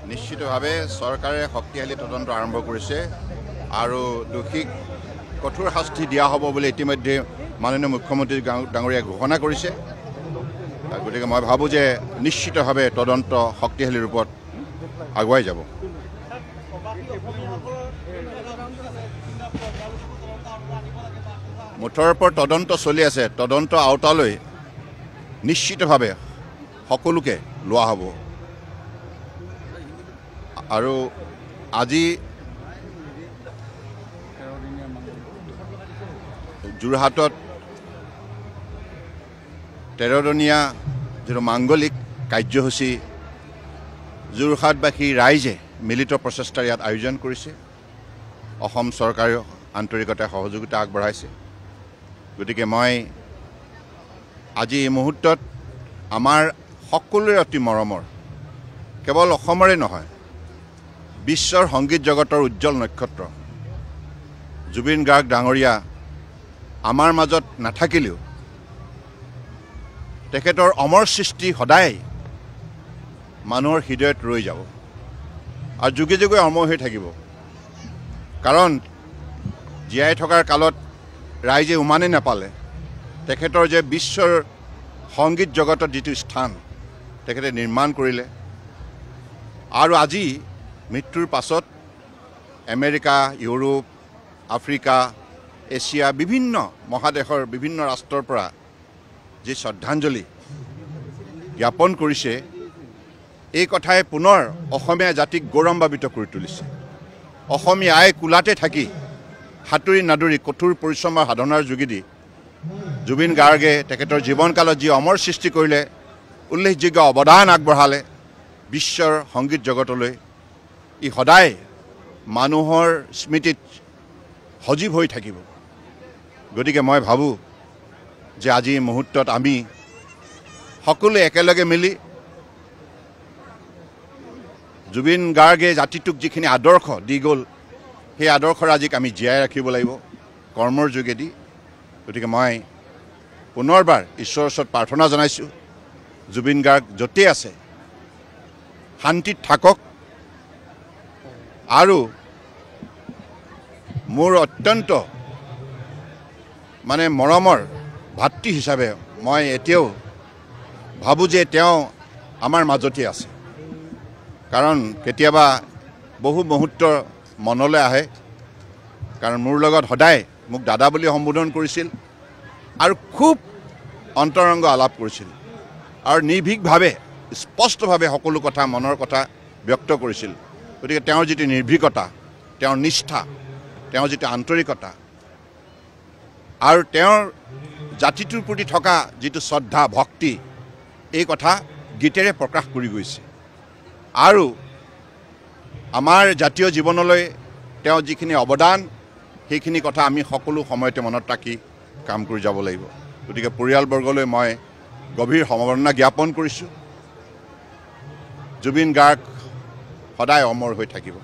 নিশ্চিতভাৱে চৰকাৰে শক্তিশালী তদন্ত আৰম্ভ কৰিছে আৰু দোষীক কঠোৰ শাস্তি দিয়া হ'ব বুলি ইতিমধ্যে মাননীয় মুখ্যমন্ত্ৰী ডাঙৰীয়াই ঘোষণা কৰিছে। গতিকে মই ভাবোঁ যে নিশ্চিতভাৱে তদন্ত শক্তিশালী ৰূপত আগুৱাই যাব। মুঠৰ ওপৰত তদন্ত চলি আছে। তদন্ত আওতালৈ নিশ্চিতভাৱে সকলোকে লোৱা হ'ব। আৰু আজি যোৰহাটত 13দিনীয়া যিটো মাংগলিক কাৰ্যসূচী যোৰহাটবাসী ৰাইজে মিলিত প্ৰচেষ্টাৰ ইয়াত আয়োজন কৰিছে। অসম চৰকাৰেও আন্তৰিকতাৰে সহযোগিতা আগবঢ়াইছে। গতিকে মই আজি এই মুহূৰ্তত আমাৰ সকলোৰে অতি মৰমৰ কেৱল অসমৰে নহয় বিশ্বৰ সংগীত জগতৰ উজ্জ্বল নক্ষত্ৰ জুবিন গাৰ্গ ডাঙৰীয়া আমাৰ মাজত নাথাকিলেও তেখেতৰ অমৰ সৃষ্টি সদায় মানুহৰ হৃদয়ত ৰৈ যাব আৰু যুগে যুগে অমৰ হৈ থাকিব। কাৰণ জীয়াই থকাৰ কালত ৰাইজে উমানে নাপালে তেখেতৰ যে বিশ্বৰ সংগীত জগতত যিটো স্থান তেখেতে নিৰ্মাণ কৰিলে আৰু আজি মৃত্যুৰ পাছত আমেৰিকা, ইউৰোপ, আফ্ৰিকা, এছিয়া বিভিন্ন মহাদেশৰ বিভিন্ন ৰাষ্ট্ৰৰ পৰা যি শ্ৰদ্ধাঞ্জলি জ্ঞাপন কৰিছে এই কথাই পুনৰ অসমীয়া জাতিক গৌৰৱান্বিত কৰি তুলিছে। অসমীয়া আই কোলাতে থাকি হাতুৰি নাদুৰি কঠোৰ পৰিশ্ৰমৰ সাধনাৰ যোগেদি জুবিন গাৰ্গে তেখেতৰ জীৱনকালত যি অমৰ সৃষ্টি কৰিলে উল্লেখযোগ্য অৱদান আগবঢ়ালে বিশ্বৰ সংগীত জগতলৈ ই সদায় মানুহৰ স্মৃতিত সজীৱ হৈ থাকিব। গতিকে মই ভাবোঁ যে আজি মুহূৰ্তত আমি সকলোৱে একেলগে মিলি জুবিন গাৰ্গে জাতিটোক যিখিনি আদৰ্শ দি গ'ল সেই আদৰ্শৰাজিক আমি জীয়াই ৰাখিব লাগিব কৰ্মৰ যোগেদি। গতিকে মই পুনৰবাৰ ঈশ্বৰৰ ওচৰত প্ৰাৰ্থনা জনাইছোঁ জুবিন গাৰ্গ য'তেই আছে শান্তিত থাকক আৰু মোৰ অত্যন্ত মৰমৰ ভাতৃ হিচাপে মই এতিয়াও ভাবোঁ যে তেওঁ আমাৰ মাজতে আছে। কাৰণ কেতিয়াবা বহু মুহূৰ্ত মনলৈ আহে কাৰণ মোৰ লগত সদায় মোক দাদা বুলি সম্বোধন কৰিছিল আৰু খুব অন্তৰংগ আলাপ কৰিছিল আৰু নিৰ্ভীকভাৱে স্পষ্টভাৱে সকলো কথা মনৰ কথা ব্যক্ত কৰিছিল। গতিকে তেওঁৰ যিটো নিৰ্ভীকতা, তেওঁৰ নিষ্ঠা, তেওঁৰ যিটো আন্তৰিকতা আৰু তেওঁৰ জাতিটোৰ প্ৰতি থকা যিটো শ্ৰদ্ধা ভক্তি এই কথা গীতেৰে প্ৰকাশ কৰি গৈছে আৰু আমাৰ জাতীয় জীৱনলৈ তেওঁ যিখিনি অৱদান সেইখিনি কথা আমি সকলো সময়তে মনত ৰাখি কাম কৰি যাব লাগিব। গতিকে পৰিয়ালবৰ্গলৈ মই গভীৰ সমবেদনা জ্ঞাপন কৰিছোঁ। জুবিন গাৰ্গ সদায় অমৰ হৈ থাকিব।